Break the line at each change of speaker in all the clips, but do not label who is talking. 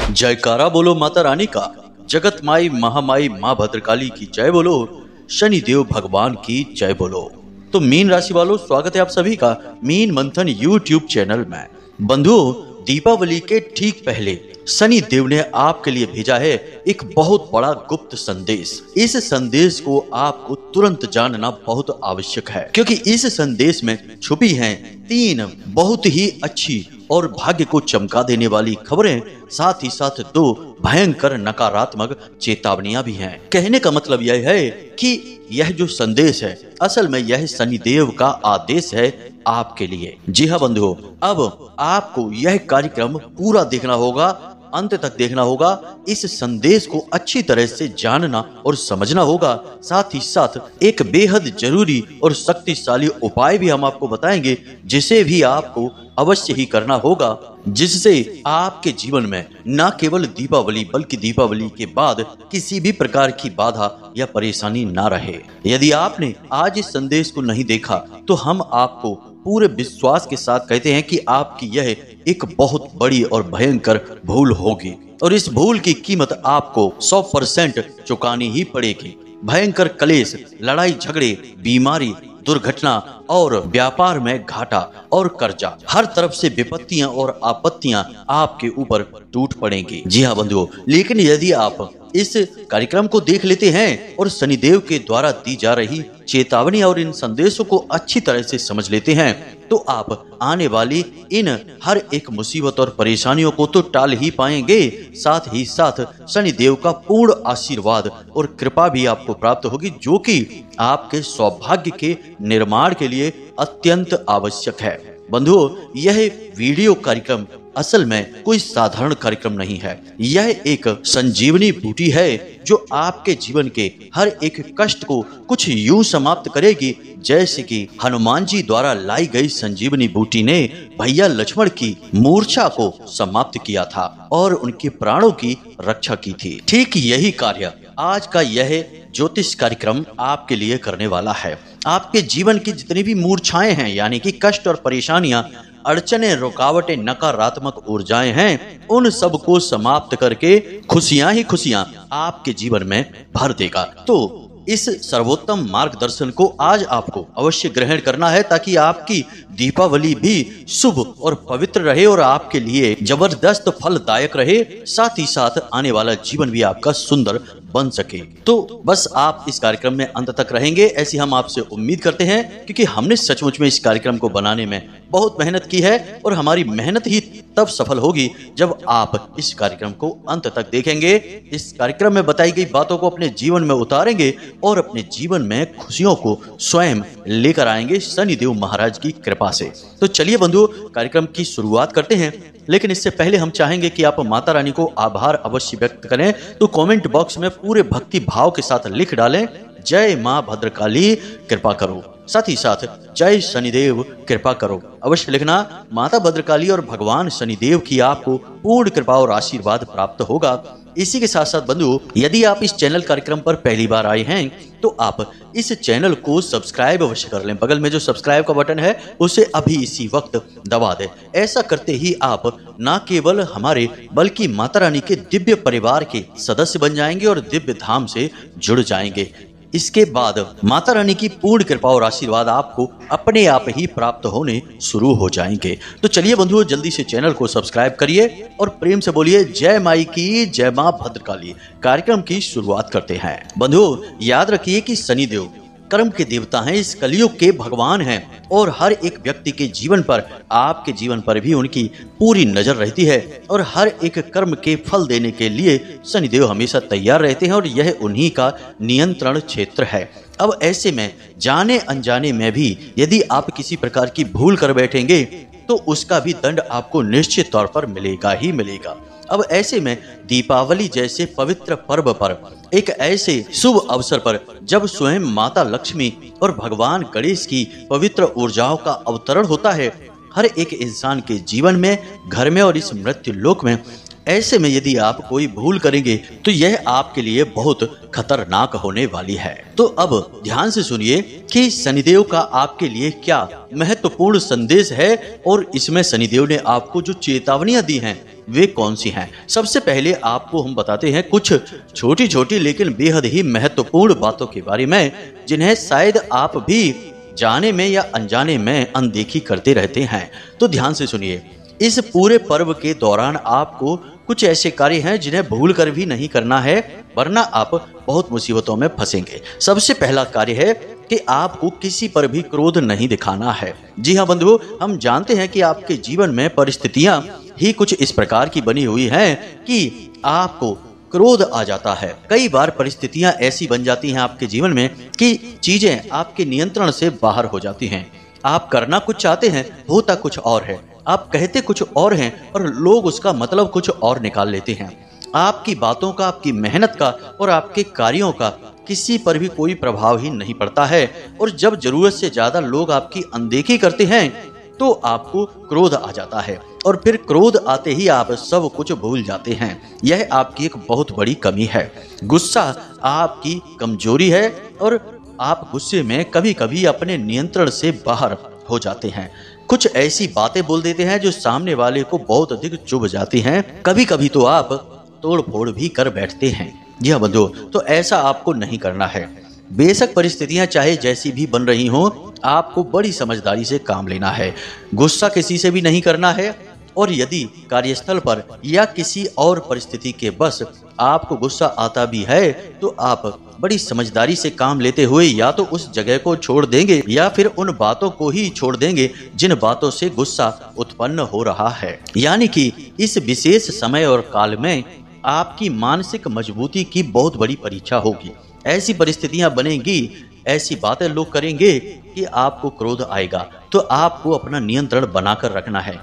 जयकारा बोलो माता रानी का। जगत माई महामाई माँ भद्रकाली की जय बोलो। शनिदेव भगवान की जय बोलो। तो मीन राशि वालों, स्वागत है आप सभी का मीन मंथन यूट्यूब चैनल में। बंधुओं, दीपावली के ठीक पहले शनि देव ने आपके लिए भेजा है एक बहुत बड़ा गुप्त संदेश। इस संदेश को आपको तुरंत जानना बहुत आवश्यक है, क्योंकि इस संदेश में छुपी हैं 3 बहुत ही अच्छी और भाग्य को चमका देने वाली खबरें, साथ ही साथ 2 भयंकर नकारात्मक चेतावनियां भी हैं। कहने का मतलब यह है कि यह जो संदेश है, असल में यह शनिदेव का आदेश है आपके लिए। जी हाँ बंधुओं, अब आपको यह कार्यक्रम पूरा देखना होगा, अंत तक देखना होगा। इस संदेश को अच्छी तरह से जानना और समझना होगा। साथ ही साथ एक बेहद जरूरी और शक्तिशाली उपाय भी हम आपको बताएंगे, जिसे भी आपको अवश्य ही करना होगा, जिससे आपके जीवन में न केवल दीपावली बल्कि दीपावली के बाद किसी भी प्रकार की बाधा या परेशानी ना रहे। यदि आपने आज इस संदेश को नहीं देखा तो हम आपको पूरे विश्वास के साथ कहते हैं कि आपकी यह एक बहुत बड़ी और भयंकर भूल होगी, और इस भूल की कीमत आपको 100% चुकानी ही पड़ेगी। भयंकर कलेश, लड़ाई झगड़े, बीमारी, दुर्घटना और व्यापार में घाटा और कर्जा, हर तरफ से विपत्तियां और आपत्तियां आपके ऊपर टूट पड़ेंगी। जी हाँ बंधुओं, लेकिन यदि आप इस कार्यक्रम को देख लेते हैं और शनिदेव के द्वारा दी जा रही चेतावनी और इन संदेशों को अच्छी तरह से समझ लेते हैं, तो आप आने वाली इन हर एक मुसीबत और परेशानियों को तो टाल ही पाएंगे। साथ ही साथ शनिदेव का पूर्ण आशीर्वाद और कृपा भी आपको प्राप्त होगी, जो कि आपके सौभाग्य के निर्माण के लिए अत्यंत आवश्यक है। बंधुओं, यह वीडियो कार्यक्रम असल में कोई साधारण कार्यक्रम नहीं है। यह एक संजीवनी बूटी है जो आपके जीवन के हर एक कष्ट को कुछ यूं समाप्त करेगी, जैसे कि हनुमान जी द्वारा लाई गई संजीवनी बूटी ने भैया लक्ष्मण की मूर्छा को समाप्त किया था और उनके प्राणों की रक्षा की थी। ठीक यही कार्य आज का यह ज्योतिष कार्यक्रम आपके लिए करने वाला है। आपके जीवन की जितनी भी मूर्छाएं हैं, यानी कि कष्ट और परेशानियां, अड़चने, रुकावटें, नकारात्मक ऊर्जाएं हैं, उन सब को समाप्त करके खुशियां ही खुशियां आपके जीवन में भर देगा। तो इस सर्वोत्तम मार्गदर्शन को आज आपको अवश्य ग्रहण करना है, ताकि आपकी दीपावली भी शुभ और पवित्र रहे और आपके लिए जबरदस्त फलदायक रहे। साथ ही साथ आने वाला जीवन भी आपका सुंदर बन सके। तो बस आप इस कार्यक्रम में अंत तक रहेंगे, ऐसी हम आपसे उम्मीद करते हैं, क्योंकि हमने सचमुच में इस कार्यक्रम को बनाने में बहुत मेहनत की है, और हमारी मेहनत ही तब सफल होगी जब आप इस कार्यक्रम को अंत तक देखेंगे, इस कार्यक्रम में बताई गई बातों को अपने जीवन में उतारेंगे और अपने जीवन में खुशियों को स्वयं लेकर आएंगे शनिदेव महाराज की कृपा से। तो चलिए बंधुओं, कार्यक्रम की शुरुआत करते हैं। लेकिन इससे पहले हम चाहेंगे कि आप माता रानी को आभार अवश्य व्यक्त करें। तो कमेंट बॉक्स में पूरे भक्ति भाव के साथ लिख डालें, जय माँ भद्रकाली कृपा करो। साथ ही साथ जय शनिदेव कृपा करो अवश्य लिखना। माता भद्रकाली और भगवान शनिदेव की आपको पूर्ण कृपा और आशीर्वाद प्राप्त होगा। इसी के साथ साथ बंधुओं, यदि आप इस चैनल कार्यक्रम पर पहली बार आए हैं तो आप इस चैनल को सब्सक्राइब अवश्य कर लें। बगल में जो सब्सक्राइब का बटन है उसे अभी इसी वक्त दबा दें। ऐसा करते ही आप न केवल हमारे बल्कि माता रानी के दिव्य परिवार के सदस्य बन जाएंगे और दिव्य धाम से जुड़ जाएंगे। इसके बाद माता रानी की पूर्ण कृपा और आशीर्वाद आपको अपने आप ही प्राप्त होने शुरू हो जाएंगे। तो चलिए बंधुओं, जल्दी से चैनल को सब्सक्राइब करिए और प्रेम से बोलिए जय माई की, जय मां भद्रकाली। कार्यक्रम की शुरुआत करते हैं। बंधुओं, याद रखिए कि शनिदेव कर्म के देवता हैं, इस कलयुग के भगवान हैं, और हर एक व्यक्ति के जीवन पर, आपके जीवन पर भी उनकी पूरी नजर रहती है, और हर एक कर्म के फल देने के लिए शनिदेव हमेशा तैयार रहते हैं, और यह उन्हीं का नियंत्रण क्षेत्र है। अब ऐसे में जाने अनजाने में भी यदि आप किसी प्रकार की भूल कर बैठेंगे तो उसका भी दंड आपको निश्चित तौर पर मिलेगा ही मिलेगा। अब ऐसे में दीपावली जैसे पवित्र पर्व पर, एक ऐसे शुभ अवसर पर, जब स्वयं माता लक्ष्मी और भगवान गणेश की पवित्र ऊर्जाओं का अवतरण होता है, हर एक इंसान के जीवन में, घर में और इस मृत्यु लोक में ऐसे में यदि आप कोई भूल करेंगे तो यह आपके लिए बहुत खतरनाक होने वाली है। तो अब ध्यान से सुनिए कि शनिदेव का आपके लिए क्या महत्वपूर्ण संदेश है और इसमें शनिदेव ने आपको जो चेतावनियां दी हैं वे कौन सी हैं। सबसे पहले आपको हम बताते हैं कुछ छोटी छोटी लेकिन बेहद ही महत्वपूर्ण बातों के बारे में, जिन्हें शायद आप भी जाने में या अनजाने में अनदेखी करते रहते हैं। तो ध्यान से सुनिए, इस पूरे पर्व के दौरान आपको कुछ ऐसे कार्य हैं जिन्हें भूल कर भी नहीं करना है, वरना आप बहुत मुसीबतों में फंसेंगे। सबसे पहला कार्य है कि आपको किसी पर भी क्रोध नहीं दिखाना है। जी हाँ बंधुओं, हम जानते हैं कि आपके जीवन में परिस्थितियां ही कुछ इस प्रकार की बनी हुई हैं कि आपको क्रोध आ जाता है। कई बार परिस्थितियां ऐसी बन जाती हैं आपके जीवन में कि चीजें आपके नियंत्रण से बाहर हो जाती हैं। आप करना कुछ चाहते हैं, होता कुछ और है। आप कहते कुछ और हैं और लोग उसका मतलब कुछ और निकाल लेते हैं। आपकी बातों का, आपकी मेहनत का और आपके कार्यों का किसी पर भी कोई प्रभाव ही नहीं पड़ता है। और जब जरूरत से ज्यादा लोग आपकी अनदेखी करते हैं तो आपको क्रोध आ जाता है और फिर क्रोध आते ही आप सब कुछ भूल जाते हैं। यह आपकी एक बहुत बड़ी कमी है। गुस्सा आपकी कमजोरी है और आप गुस्से में कभी कभी अपने नियंत्रण से बाहर हो जाते हैं। कुछ ऐसी बातें बोल देते हैं जो सामने वाले को बहुत अधिक चुभ जाती हैं। कभी कभी तो आप तोड़ फोड़ भी कर बैठते हैं। जी हाँ बंधुओं, तो ऐसा आपको नहीं करना है। बेशक परिस्थितियां चाहे जैसी भी बन रही हों, आपको बड़ी समझदारी से काम लेना है। गुस्सा किसी से भी नहीं करना है और यदि कार्यस्थल पर या किसी और परिस्थिति के बस आपको गुस्सा आता भी है तो आप बड़ी समझदारी से काम लेते हुए या तो उस जगह को छोड़ देंगे या फिर उन बातों को ही छोड़ देंगे जिन बातों से गुस्सा उत्पन्न हो रहा है। यानी कि इस विशेष समय और काल में आपकी मानसिक मजबूती की बहुत बड़ी परीक्षा होगी। ऐसी परिस्थितियां बनेंगी, ऐसी बातें लोग करेंगे कि आपको क्रोध आएगा, तो आपको अपना नियंत्रण बनाकर रखना है।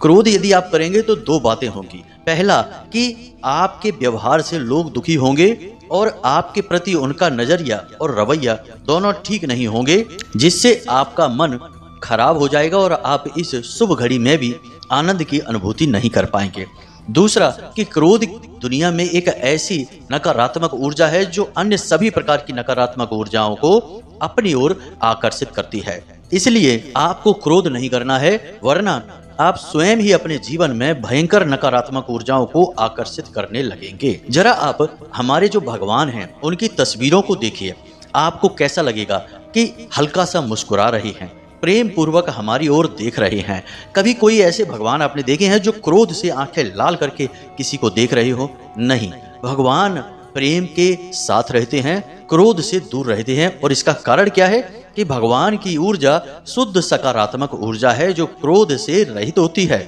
क्रोध यदि आप करेंगे तो दो बातें होंगी। पहला कि आपके व्यवहार से लोग दुखी होंगे और आपके प्रति उनका नजरिया और रवैया दोनों ठीक नहीं होंगे, जिससे आपका मन खराब हो जाएगा और आप इस शुभ घड़ी में भी आनंद की अनुभूति नहीं कर पाएंगे। दूसरा कि क्रोध दुनिया में एक ऐसी नकारात्मक ऊर्जा है जो अन्य सभी प्रकार की नकारात्मक ऊर्जाओं को अपनी ओर आकर्षित करती है। इसलिए आपको क्रोध नहीं करना है, वरना आप स्वयं ही अपने जीवन में भयंकर नकारात्मक ऊर्जाओं को आकर्षित करने लगेंगे। जरा आप हमारे जो भगवान हैं उनकी तस्वीरों को देखिए। आपको कैसा लगेगा कि हल्का सा मुस्कुरा रही हैं, प्रेम पूर्वक हमारी ओर देख रहे हैं। कभी कोई ऐसे भगवान आपने देखे हैं जो क्रोध से आंखें लाल करके किसी को देख रहे हो? नहीं, भगवान प्रेम के साथ रहते हैं, क्रोध से दूर रहते हैं। और इसका कारण क्या है कि भगवान की ऊर्जा शुद्ध सकारात्मक ऊर्जा है जो क्रोध से रहित होती है।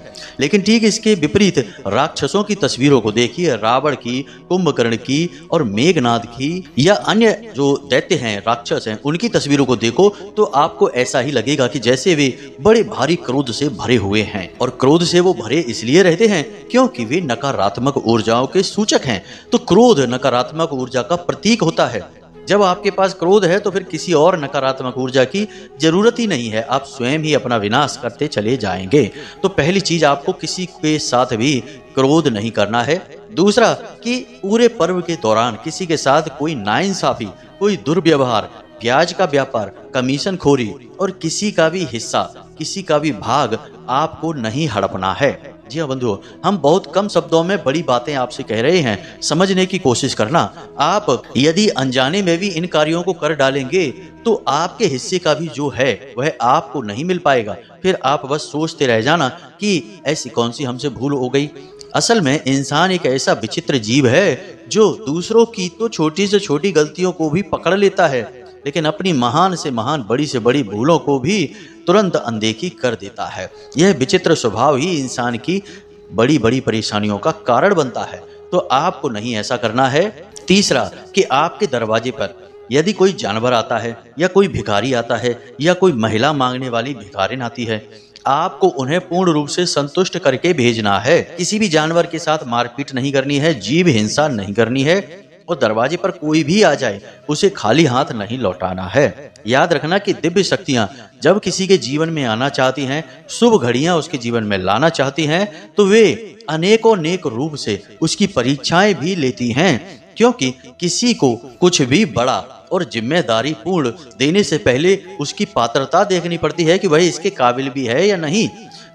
लेकिन ठीक इसके विपरीत राक्षसों की तस्वीरों को देखिए, रावण की, कुंभकर्ण की और मेघनाद की या अन्य जो दैत्य हैं, राक्षस हैं, उनकी तस्वीरों को देखो तो आपको ऐसा ही लगेगा कि जैसे वे बड़े भारी क्रोध से भरे हुए हैं। और क्रोध से वो भरे इसलिए रहते हैं क्योंकि वे नकारात्मक ऊर्जाओं के सूचक हैं। तो क्रोध नकारात्मक ऊर्जा का प्रतीक होता है। जब आपके पास क्रोध है तो फिर किसी और नकारात्मक ऊर्जा की जरूरत ही नहीं है, आप स्वयं ही अपना विनाश करते चले जाएंगे। तो पहली चीज, आपको किसी के साथ भी क्रोध नहीं करना है। दूसरा कि पूरे पर्व के दौरान किसी के साथ कोई नाइंसाफी, कोई दुर्व्यवहार, प्याज का व्यापार, कमीशन खोरी और किसी का भी हिस्सा, किसी का भी भाग आपको नहीं हड़पना है। जी हाँ बंधुओं, हम बहुत कम शब्दों में बड़ी बातें आपसे कह रहे हैं, समझने की कोशिश करना। आप यदि अनजाने में भी इन कार्यों को कर डालेंगे तो आपके हिस्से का भी जो है वह आपको नहीं मिल पाएगा। फिर आप बस सोचते रह जाना कि ऐसी कौन सी हमसे भूल हो गई। असल में इंसान एक ऐसा विचित्र जीव है जो दूसरों की तो छोटी से छोटी गलतियों को भी पकड़ लेता है, लेकिन अपनी महान से महान, बड़ी से बड़ी भूलों को भी तुरंत अनदेखी कर देता है। यह विचित्र स्वभाव ही इंसान की बड़ी बड़ी परेशानियों का कारण बनता है। तो आपको नहीं ऐसा करना है। तीसरा कि आपके दरवाजे पर यदि कोई जानवर आता है या कोई भिखारी आता है या कोई महिला मांगने वाली भिखारिन आती है, आपको उन्हें पूर्ण रूप से संतुष्ट करके भेजना है। किसी भी जानवर के साथ मारपीट नहीं करनी है, जीव हिंसा नहीं करनी है। और दरवाजे पर कोई भी आ जाए उसे खाली हाथ नहीं लौटाना है। याद रखना कि दिव्य शक्तियां जब किसी के जीवन में आना चाहती हैं, शुभ घड़ियां उसके जीवन में लाना चाहती हैं, तो वे अनेकों नेक रूप से उसकी परीक्षाएं भी लेती हैं, क्योंकि किसी को कुछ भी बड़ा और जिम्मेदारी पूर्ण देने से पहले उसकी पात्रता देखनी पड़ती है कि वह इसके काबिल भी है या नहीं।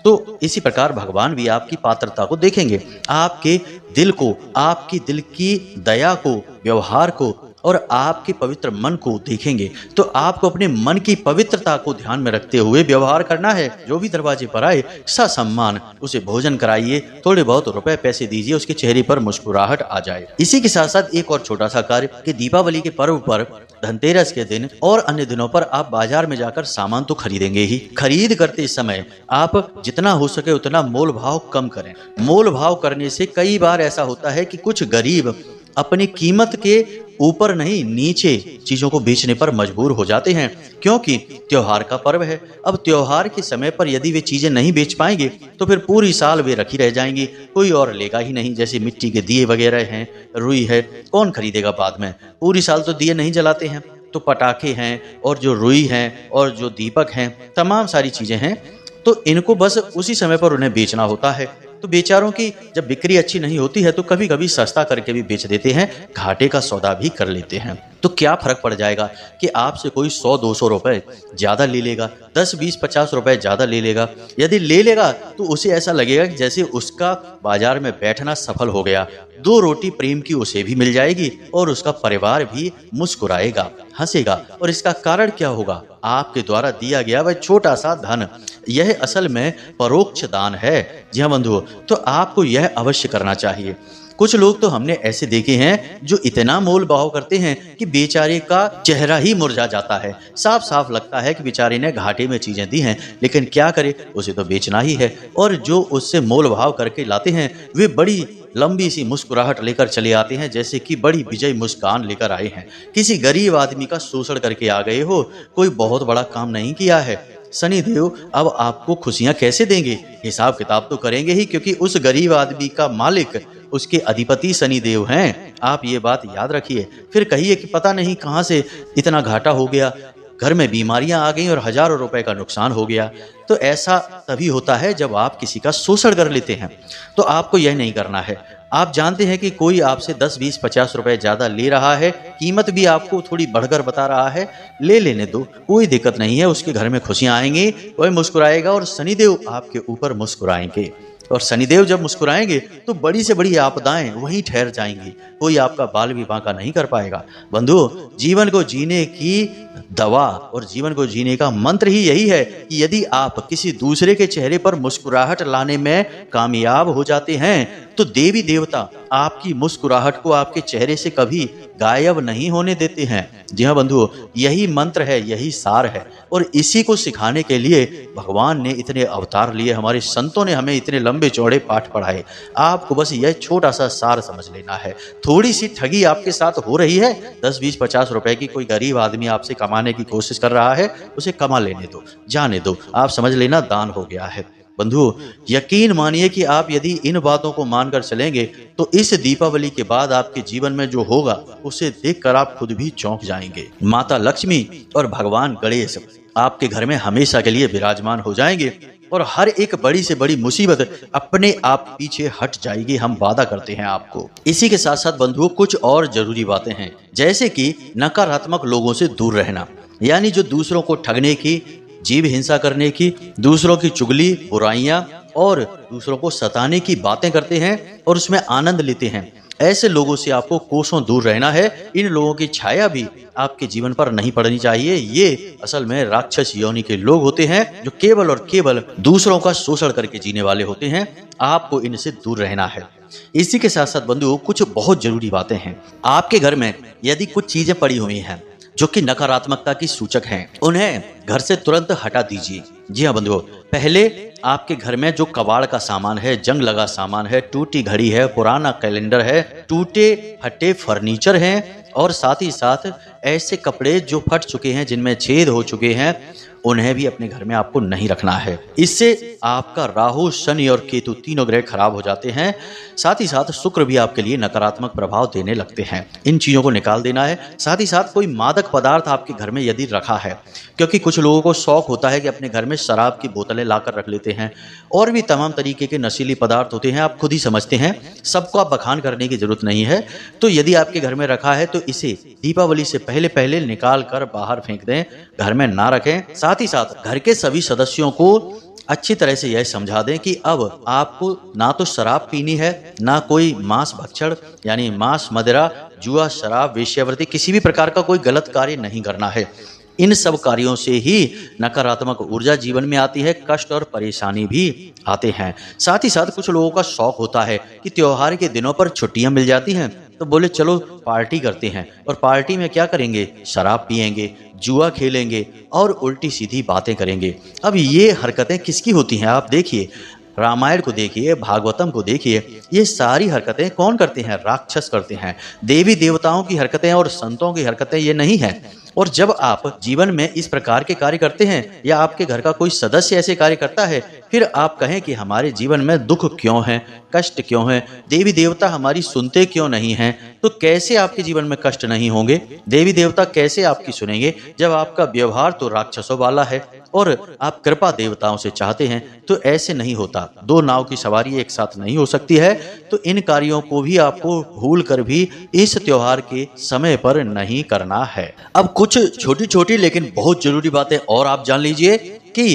तो इसी प्रकार भगवान भी आपकी पात्रता को देखेंगे, आपके दिल को, आपकी दिल की दया को, व्यवहार को और आपके पवित्र मन को देखेंगे। तो आपको अपने मन की पवित्रता को ध्यान में रखते हुए व्यवहार करना है। जो भी दरवाजे पर आए ससम्मान उसे भोजन कराइए, थोड़े बहुत रुपए पैसे दीजिए, उसके चेहरे पर मुस्कुराहट आ जाए। इसी के साथ साथ एक और छोटा सा कार्य कि दीपावली के पर्व पर, धनतेरस के दिन और अन्य दिनों पर आप बाजार में जाकर सामान तो खरीदेंगे ही। खरीद करते समय आप जितना हो सके उतना मोल भाव कम करें। मोल भाव करने से कई बार ऐसा होता है कि कुछ गरीब अपनी कीमत के ऊपर नहीं नीचे चीजों को बेचने पर मजबूर हो जाते हैं, क्योंकि त्योहार का पर्व है। अब त्योहार के समय पर यदि वे चीजें नहीं बेच पाएंगे तो फिर पूरी साल वे रखी रह जाएंगी, कोई और लेगा ही नहीं। जैसे मिट्टी के दिए वगैरह हैं, रुई है, कौन खरीदेगा बाद में? पूरी साल तो दिए नहीं जलाते हैं। तो पटाखे हैं और जो रुई हैं और जो दीपक हैं, तमाम सारी चीजें हैं, तो इनको बस उसी समय पर उन्हें बेचना होता है। तो बेचारों की जब बिक्री अच्छी नहीं होती है तो कभी कभी सस्ता करके भी बेच देते हैं, घाटे का सौदा भी कर लेते हैं। तो क्या फर्क पड़ जाएगा कि आपसे कोई 100-200 रुपए ज्यादा ले लेगा, 10-20-50 रुपए ज्यादा ले लेगा। यदि ले लेगा तो उसे ऐसा लगेगा कि जैसे उसका बाजार में बैठना सफल हो गया। 2 रोटी प्रेम की उसे भी मिल जाएगी और उसका परिवार भी मुस्कुराएगा, हंसेगा। और इसका कारण क्या होगा? आपके द्वारा दिया गया वह छोटा सा धन। यह असल में परोक्ष दान है। जी हाँ बंधुओं, तो आपको यह अवश्य करना चाहिए। कुछ लोग तो हमने ऐसे देखे हैं जो इतना मोल भाव करते हैं कि बेचारे का चेहरा ही मुरझा जाता है। साफ साफ लगता है कि बेचारे ने घाटे में चीजें दी हैं, लेकिन क्या करे, उसे तो बेचना ही है। और जो उससे मोल भाव करके लाते हैं वे बड़ी लंबी सी मुस्कुराहट लेकर चले आते हैं, जैसे कि बड़ी विजय मुस्कान लेकर आए हैं। किसी गरीब आदमी का शोषण करके आ गए हो, कोई बहुत बड़ा काम नहीं किया है। शनिदेव अब आपको खुशियां कैसे देंगे? हिसाब किताब तो करेंगे ही, क्योंकि उस गरीब आदमी का मालिक, उसके अधिपति शनिदेव हैं। आप ये बात याद रखिए। फिर कहिए कि पता नहीं कहां से इतना घाटा हो गया, घर में बीमारियां आ गई और हजारों रुपए का नुकसान हो गया। तो ऐसा तभी होता है जब आप किसी का शोषण कर लेते हैं। तो आपको यह नहीं करना है। आप जानते हैं कि कोई आपसे 10-20-50 रुपए ज्यादा ले रहा है, कीमत भी आपको थोड़ी बढ़कर बता रहा है, ले लेने दो, कोई दिक्कत नहीं है। उसके घर में खुशियां आएंगी, वह मुस्कुराएगा और शनिदेव आपके ऊपर मुस्कुराएंगे। और शनिदेव जब मुस्कुराएंगे तो बड़ी से बड़ी आपदाएं वहीं ठहर जाएंगी, कोई आपका बाल भी बांका नहीं कर पाएगा। बंधु, जीवन को जीने की दवा और जीवन को जीने का मंत्र ही यही है कि यदि आप किसी दूसरे के चेहरे पर मुस्कुराहट लाने में कामयाब हो जाते हैं तो देवी देवता आपकी मुस्कुराहट को आपके चेहरे से कभी गायब नहीं होने देते हैं। जी हाँ बंधुओं, यही मंत्र है, यही सार है। और इसी को सिखाने के लिए भगवान ने इतने अवतार लिए, हमारे संतों ने हमें इतने लंबे चौड़े पाठ पढ़ाए। आपको बस यह छोटा सा सार समझ लेना है। थोड़ी सी ठगी आपके साथ हो रही है, 10-20-50 रुपए की कोई गरीब आदमी आपसे कमाने की कोशिश कर रहा है, उसे कमा लेने दो, जाने दो। आप समझ लेना दान हो गया है। बंधुओं, यकीन मानिए कि आप यदि इन बातों को मानकर चलेंगे तो इस दीपावली के बाद आपके जीवन में जो होगा उसे देखकर आप खुद भी चौंक जाएंगे। माता लक्ष्मी और भगवान गणेश आपके घर में हमेशा के लिए विराजमान हो जाएंगे और हर एक बड़ी से बड़ी मुसीबत अपने आप पीछे हट जाएगी। हम वादा करते हैं आपको। इसी के साथ साथ बंधुओं, कुछ और जरूरी बातें हैं, जैसे कि नकारात्मक लोगों से दूर रहना, यानी जो दूसरों को ठगने की, जीव हिंसा करने की, दूसरों की चुगली, बुराइयां और दूसरों को सताने की बातें करते हैं और उसमें आनंद लेते हैं। ऐसे लोगों से आपको कोसों दूर रहना है। इन लोगों की छाया भी आपके जीवन पर नहीं पड़नी चाहिए। ये असल में राक्षस योनि के लोग होते हैं जो केवल और केवल दूसरों का शोषण करके जीने वाले होते हैं। आपको इनसे दूर रहना है। इसी के साथ साथ बंधुओं, कुछ बहुत जरूरी बातें हैं। आपके घर में यदि कुछ चीजें पड़ी हुई हैं जो कि नकारात्मकता की सूचक हैं, उन्हें घर से तुरंत हटा दीजिए। जी हाँ बंधुओं, पहले आपके घर में जो कबाड़ का सामान है, जंग लगा सामान है, टूटी घड़ी है, पुराना कैलेंडर है, टूटे फटे फर्नीचर हैं और साथ ही साथ ऐसे कपड़े जो फट चुके हैं, जिनमें छेद हो चुके हैं, उन्हें भी अपने घर में आपको नहीं रखना है। इससे आपका राहु, शनि और केतु तीनों ग्रह खराब हो जाते हैं। साथ ही साथ शुक्र भी आपके लिए नकारात्मक प्रभाव देने लगते हैं। इन चीज़ों को निकाल देना है। साथ ही साथ कोई मादक पदार्थ आपके घर में यदि रखा है, क्योंकि कुछ लोगों को शौक होता है कि अपने घर में शराब की बोतलें लाकर रख लेते हैं और भी तमाम तरीके के नशीली पदार्थ होते हैं, आप खुद ही समझते हैं, सबको आप बखान करने की जरूरत नहीं है। तो यदि आपके घर में रखा है तो इसे दीपावली से पहले पहले निकाल कर बाहर फेंक दें, घर में ना रखें। साथ ही साथ घर के सभी सदस्यों को अच्छी तरह से यह समझा दें कि अब आपको ना तो शराब पीनी है, ना कोई मांस भक्षण यानी मांस, मदिरा, जुआ, शराब, वेश्यावृत्ति, किसी भी प्रकार का कोई गलत कार्य नहीं करना है। इन सब कार्यों से ही नकारात्मक ऊर्जा जीवन में आती है, कष्ट और परेशानी भी आते हैं। साथ ही साथ कुछ लोगों का शौक होता है कि त्योहार के दिनों पर छुट्टियां मिल जाती हैं तो बोले चलो पार्टी करते हैं, और पार्टी में क्या करेंगे, शराब पिएंगे, जुआ खेलेंगे और उल्टी सीधी बातें करेंगे। अब ये हरकतें किसकी होती हैं? आप देखिए, रामायण को देखिए, भागवतम को देखिए, ये सारी हरकतें कौन करते हैं? राक्षस करते हैं। देवी देवताओं की हरकतें और संतों की हरकतें ये नहीं है। और जब आप जीवन में इस प्रकार के कार्य करते हैं या आपके घर का कोई सदस्य ऐसे कार्य करता है, फिर आप कहें कि हमारे जीवन में दुख क्यों है, कष्ट क्यों है, देवी देवता हमारी सुनते क्यों नहीं हैं, तो कैसे आपके जीवन में कष्ट नहीं होंगे? देवी देवता कैसे आपकी सुनेंगे जब आपका व्यवहार तो राक्षसों वाला है और आप कृपा देवताओं से चाहते हैं? तो ऐसे नहीं होता। दो नाव की सवारी एक साथ नहीं हो सकती है। तो इन कार्यों को भी आपको भूल कर भी इस त्योहार के समय पर नहीं करना है। अब कुछ छोटी छोटी लेकिन बहुत जरूरी बातें और आप जान लीजिए कि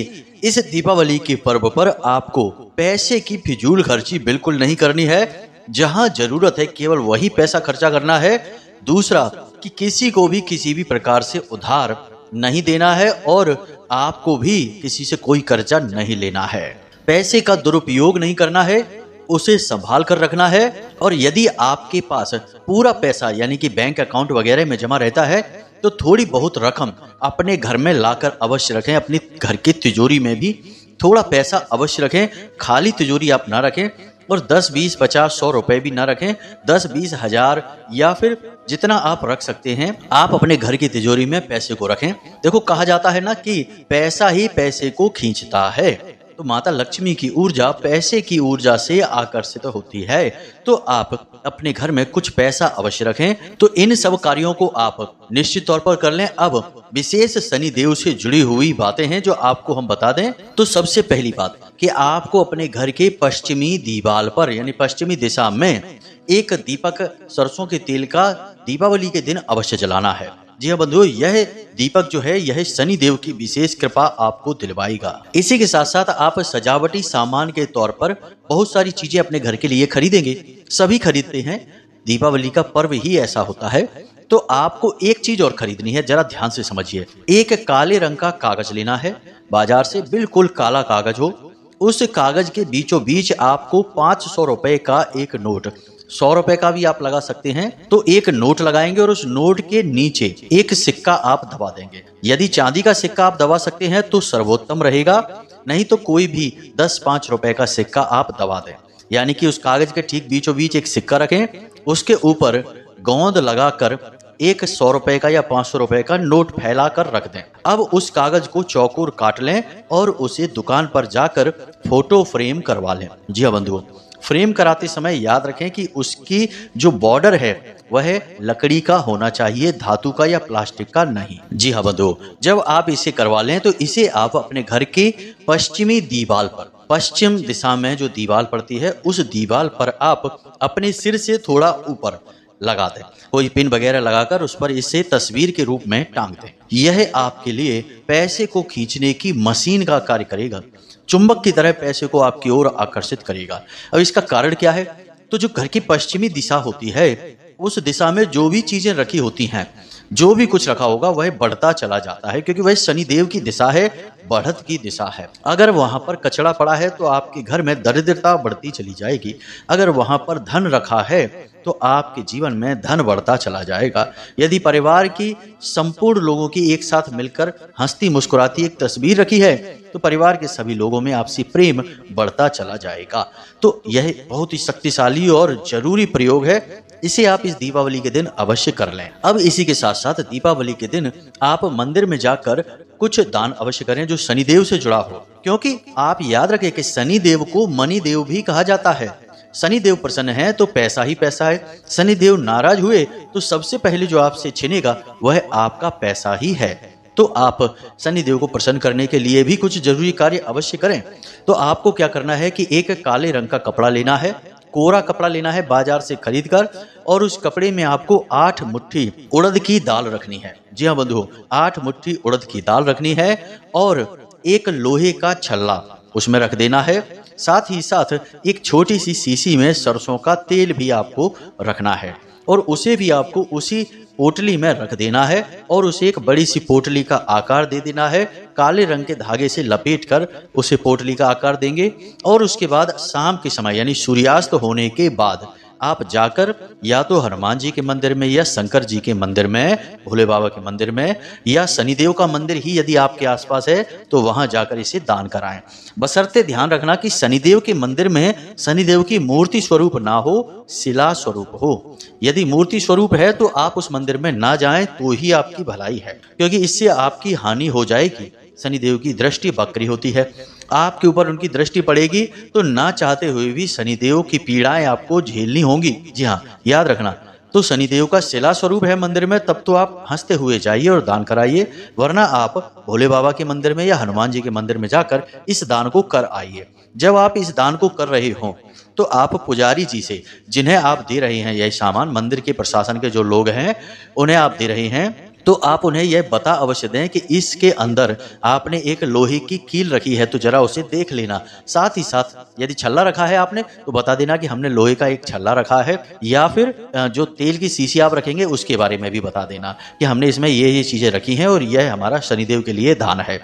इस दीपावली के पर्व पर आपको पैसे की फिजूल खर्ची बिल्कुल नहीं करनी है। जहां जरूरत है केवल वही पैसा खर्चा करना है। दूसरा कि किसी को भी किसी भी प्रकार से उधार नहीं देना है और आपको भी किसी से कोई कर्जा नहीं लेना है। पैसे का दुरुपयोग नहीं करना है, उसे संभाल कर रखना है। और यदि आपके पास पूरा पैसा यानी कि बैंक अकाउंट वगैरह में जमा रहता है तो थोड़ी बहुत रकम अपने घर में लाकर अवश्य रखें। अपनी घर की तिजोरी में भी थोड़ा पैसा अवश्य रखें। खाली तिजोरी आप ना रखें और 10, 20, 50, 100 रुपए भी ना रखें। 10, 20 हजार या फिर जितना आप रख सकते हैं आप अपने घर की तिजोरी में पैसे को रखें। देखो, कहा जाता है ना कि पैसा ही पैसे को खींचता है। तो माता लक्ष्मी की ऊर्जा पैसे की ऊर्जा से आकर्षित होती है। तो आप अपने घर में कुछ पैसा अवश्य रखें। तो इन सब कार्यों को आप निश्चित तौर पर कर लें। अब विशेष शनि देव से जुड़ी हुई बातें हैं जो आपको हम बता दें। तो सबसे पहली बात कि आपको अपने घर के पश्चिमी दीवार पर यानी पश्चिमी दिशा में एक दीपक सरसों के तेल का दीपावली के दिन अवश्य जलाना है। जी हाँ बंधुओं, यह दीपक जो है यह शनि देव की विशेष कृपा आपको दिलवाएगा। इसी के साथ साथ आप सजावटी सामान के तौर पर बहुत सारी चीजें अपने घर के लिए खरीदेंगे। सभी खरीदते हैं, दीपावली का पर्व ही ऐसा होता है। तो आपको एक चीज और खरीदनी है, जरा ध्यान से समझिए। एक काले रंग का कागज लेना है, बाजार से बिल्कुल काला कागज हो। उस कागज के बीचों बीच आपको 500 रुपए का एक नोट, 100 रुपए का भी आप लगा सकते हैं, तो एक नोट लगाएंगे और उस नोट के नीचे एक सिक्का आप दबा देंगे। यदि चांदी का सिक्का आप दबा सकते हैं तो सर्वोत्तम रहेगा, नहीं तो कोई भी 10-5 रुपए का सिक्का आप दबा दें। यानी कि उस कागज के ठीक बीचों बीच एक सिक्का रखें, उसके ऊपर गोंद लगाकर एक 100 रुपए का या 500 रुपए का नोट फैला कर रख दें। अब उस कागज को चौकोर काट लें और उसे दुकान पर जाकर फोटो फ्रेम करवा लें। जी हाँ बंधुओं, फ्रेम कराते समय याद रखें कि उसकी जो बॉर्डर है वह लकड़ी का होना चाहिए, धातु का या प्लास्टिक का नहीं। जी हाँ बंधुओं, जब आप इसे करवा लें तो इसे आप अपने घर के पश्चिमी दीवार पर, पश्चिम दिशा में जो दीवार पड़ती है उस दीवार पर आप अपने सिर से थोड़ा ऊपर लगा दें। कोई पिन वगैरह लगाकर उस पर इसे तस्वीर के रूप में टांग दें। यह आपके लिए पैसे को खींचने की मशीन का कार्य करेगा, चुंबक की तरह पैसे को आपकी ओर आकर्षित करेगा। अब इसका कारण क्या है? तो जो घर की पश्चिमी दिशा होती है उस दिशा में जो भी चीजें रखी होती हैं जो भी कुछ रखा होगा वह बढ़ता चला जाता है, क्योंकि वह शनिदेव की दिशा है, बढ़त की दिशा है। अगर वहां पर कचरा पड़ा है तो आपके घर में दरिद्रता बढ़ती चली जाएगी। अगर वहां पर धन रखा है तो आपके जीवन में धन बढ़ता चला जाएगा। यदि परिवार की संपूर्ण लोगों की एक साथ मिलकर हंसती मुस्कुराती एक तस्वीर रखी है तो परिवार के सभी लोगों में आपसी प्रेम बढ़ता चला जाएगा। तो यह बहुत ही शक्तिशाली और जरूरी प्रयोग है, इसे आप इस दीपावली के दिन अवश्य कर लें। अब इसी के साथ साथ दीपावली के दिन आप मंदिर में जाकर कुछ दान अवश्य करें जो शनिदेव से जुड़ा हो, क्योंकि आप याद रखें कि शनिदेव को मणि देव भी कहा जाता है। शनिदेव प्रसन्न है तो पैसा ही पैसा है, शनिदेव नाराज हुए तो सबसे पहले जो आपसे छिनेगा वह आपका पैसा ही है। तो आप शनिदेव को प्रसन्न करने के लिए भी कुछ जरूरी कार्य अवश्य करें। तो आपको क्या करना है कि एक काले रंग का कपड़ा लेना है, कोरा कपड़ा लेना है बाजार से खरीद कर, और उस कपड़े में आपको 8 मुट्ठी उड़द की दाल रखनी है। जी हाँ बंधुओं, 8 मुट्ठी उड़द की दाल रखनी है और एक लोहे का छल्ला उसमें रख देना है। साथ ही साथ एक छोटी सी शीशी में सरसों का तेल भी आपको रखना है और उसे भी आपको उसी पोटली में रख देना है और उसे एक बड़ी सी पोटली का आकार दे देना है। काले रंग के धागे से लपेटकर उसे पोटली का आकार देंगे और उसके बाद शाम के समय यानी सूर्यास्त होने के बाद आप जाकर या तो हनुमान जी के मंदिर में या शंकर जी के मंदिर में, भोले बाबा के मंदिर में या शनिदेव का मंदिर ही यदि आपके आसपास है तो वहां जाकर इसे दान कराएं। बशर्ते ध्यान रखना कि शनिदेव के मंदिर में शनिदेव की मूर्ति स्वरूप ना हो, शिला स्वरूप हो। यदि मूर्ति स्वरूप है तो आप उस मंदिर में ना जाएं तो ही आपकी भलाई है, क्योंकि इससे आपकी हानि हो जाएगी। शनिदेव की दृष्टि वक्री होती है, आपके ऊपर उनकी दृष्टि पड़ेगी तो ना चाहते हुए भी शनिदेव की पीड़ाएं आपको झेलनी होंगी। जी हाँ, याद रखना। तो शनिदेव का शिला स्वरूप है मंदिर में, तब तो आप हंसते हुए जाइए और दान कराइए, वरना आप भोले बाबा के मंदिर में या हनुमान जी के मंदिर में जाकर इस दान को कर आइए। जब आप इस दान को कर रहे हो तो आप पुजारी जी से, जिन्हें आप दे रहे हैं यह सामान, मंदिर के प्रशासन के जो लोग हैं उन्हें आप दे रहे हैं, तो आप उन्हें यह बता अवश्य दें कि इसके अंदर आपने एक लोहे की कील रखी है तो जरा उसे देख लेना। साथ ही साथ यदि छल्ला रखा है आपने तो बता देना कि हमने लोहे का एक छल्ला रखा है, या फिर जो तेल की शीशी आप रखेंगे उसके बारे में भी बता देना कि हमने इसमें ये चीज़ें रखी हैं और यह हमारा शनिदेव के लिए दान है,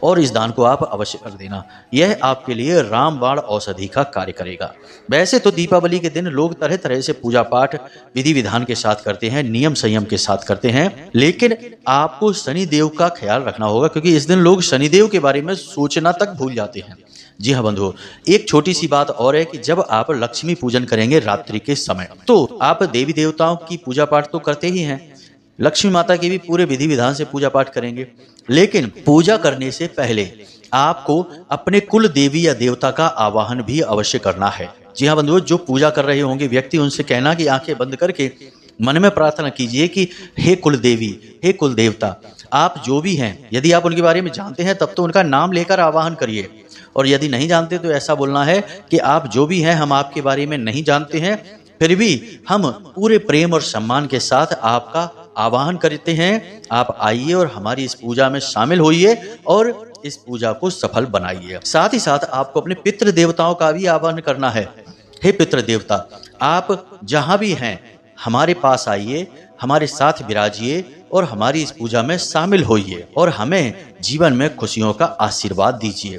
और इस दान को आप अवश्य कर देना। यह आपके लिए रामबाण औषधि का कार्य करेगा। वैसे तो दीपावली के दिन लोग तरह तरह से पूजा पाठ विधि विधान के साथ करते हैं, नियम संयम के साथ करते हैं, लेकिन आपको शनिदेव का ख्याल रखना होगा, क्योंकि इस दिन लोग शनिदेव के बारे में सोचना तक भूल जाते हैं। जी हाँ बंधुओं, एक छोटी सी बात और है कि जब आप लक्ष्मी पूजन करेंगे रात्रि के समय, तो आप देवी देवताओं की पूजा पाठ तो करते ही हैं, लक्ष्मी माता की भी पूरे विधि विधान से पूजा पाठ करेंगे, लेकिन पूजा करने से पहले आपको अपने कुल देवी या देवता का आवाहन भी अवश्य करना है। जी हाँ बंधुओं, जो पूजा कर रहे होंगे व्यक्ति, उनसे कहना कि आंखें बंद करके मन में प्रार्थना कीजिए कि हे कुल देवी, हे कुल देवता, आप जो भी हैं, यदि आप उनके बारे में जानते हैं तब तो उनका नाम लेकर आवाहन करिए, और यदि नहीं जानते तो ऐसा बोलना है कि आप जो भी हैं हम आपके बारे में नहीं जानते हैं, फिर भी हम पूरे प्रेम और सम्मान के साथ आपका आवाहन करते हैं, आप आइए और हमारी इस पूजा में शामिल होइए और इस पूजा को सफल बनाइए। साथ ही साथ आपको अपने पितृ देवताओं का भी आह्वान करना है। हे पितृ देवता, आप जहां भी हैं हमारे पास आइए, हमारे साथ विराजिए और हमारी इस पूजा में शामिल होइए और हमें जीवन में खुशियों का आशीर्वाद दीजिए।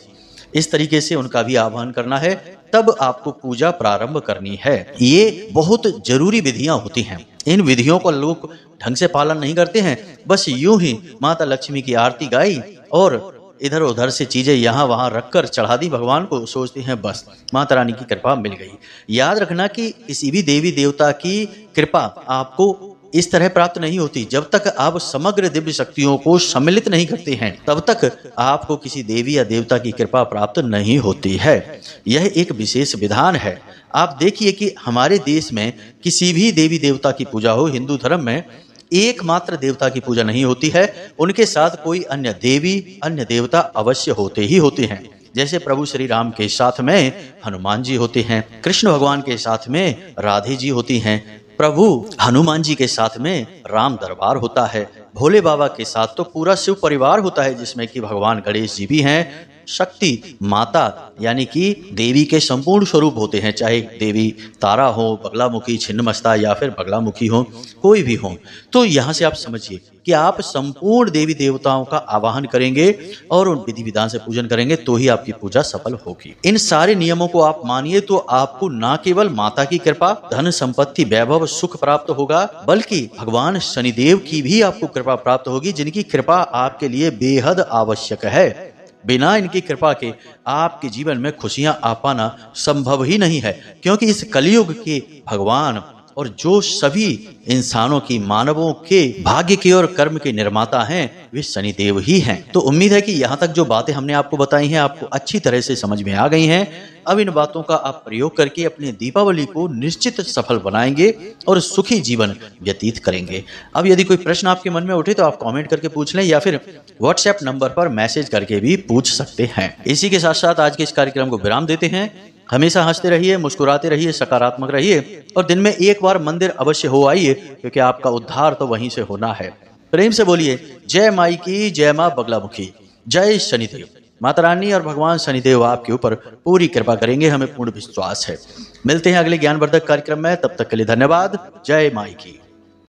इस तरीके से उनका भी आह्वान करना है, तब आपको पूजा प्रारंभ करनी है। ये बहुत जरूरी विधियां होती हैं, इन विधियों को लोग ढंग से पालन नहीं करते हैं, बस यूं ही माता लक्ष्मी की आरती गाई और इधर उधर से चीजें यहाँ वहाँ रखकर चढ़ा दी भगवान को, सोचते हैं बस माता रानी की कृपा मिल गई। याद रखना कि किसी भी देवी देवता की कृपा आपको इस तरह प्राप्त नहीं होती, जब तक आप समग्र दिव्य शक्तियों को सम्मिलित नहीं करते हैं तब तक आपको किसी देवी या देवता की कृपा प्राप्त नहीं होती है। यह एक विशेष विधान है। आप देखिए कि हमारे देश में किसी भी देवी देवता की पूजा हो, हिंदू धर्म में एकमात्र देवता की पूजा नहीं होती है, उनके साथ कोई अन्य देवी अन्य देवता अवश्य होते ही होते हैं। जैसे प्रभु श्री राम के साथ में हनुमान जी होते हैं, कृष्ण भगवान के साथ में राधे जी होती हैं, प्रभु हनुमान जी के साथ में राम दरबार होता है, भोले बाबा के साथ तो पूरा शिव परिवार होता है, जिसमें कि भगवान गणेश जी भी हैं, शक्ति माता यानी कि देवी के संपूर्ण स्वरूप होते हैं, चाहे देवी तारा हो, बगलामुखी, छिन्नमस्ता या फिर बगलामुखी हो, कोई भी हो। तो यहाँ से आप समझिए कि आप संपूर्ण देवी देवताओं का आवाहन करेंगे और उन विधि विधान से पूजन करेंगे तो ही आपकी पूजा सफल होगी। इन सारे नियमों को आप मानिए तो आपको न केवल माता की कृपा, धन संपत्ति, वैभव, सुख प्राप्त होगा, बल्कि भगवान शनिदेव की भी आपको कृपा प्राप्त होगी, जिनकी कृपा आपके लिए बेहद आवश्यक है। बिना इनकी कृपा के आपके जीवन में खुशियां आ पाना संभव ही नहीं है, क्योंकि इस कलयुग के भगवान और जो सभी इंसानों की, मानवों के भाग्य के और कर्म के निर्माता हैं, वे शनिदेव ही हैं। तो उम्मीद है कि यहाँ तक जो बातें हमने आपको बताई हैं आपको अच्छी तरह से समझ में आ गई हैं। अब इन बातों का आप प्रयोग करके अपने दीपावली को निश्चित सफल बनाएंगे और सुखी जीवन व्यतीत करेंगे। अब यदि कोई प्रश्न आपके मन में उठे तो आप कमेंट करके पूछ लें या फिर व्हाट्सएप नंबर पर मैसेज करके भी पूछ सकते हैं। इसी के साथ साथ आज के इस कार्यक्रम को विराम देते हैं। हमेशा हंसते रहिए, मुस्कुराते रहिए, सकारात्मक रहिए और दिन में एक बार मंदिर अवश्य हो आइए, क्योंकि आपका उद्धार तो वहीं से होना है। प्रेम से बोलिए जय माई की, जय मां बगलामुखी, जय शनिदेव। माता रानी और भगवान शनिदेव आपके ऊपर पूरी कृपा करेंगे, हमें पूर्ण विश्वास है। मिलते हैं अगले ज्ञानवर्धक कार्यक्रम में, तब तक के लिए धन्यवाद। जय माई की।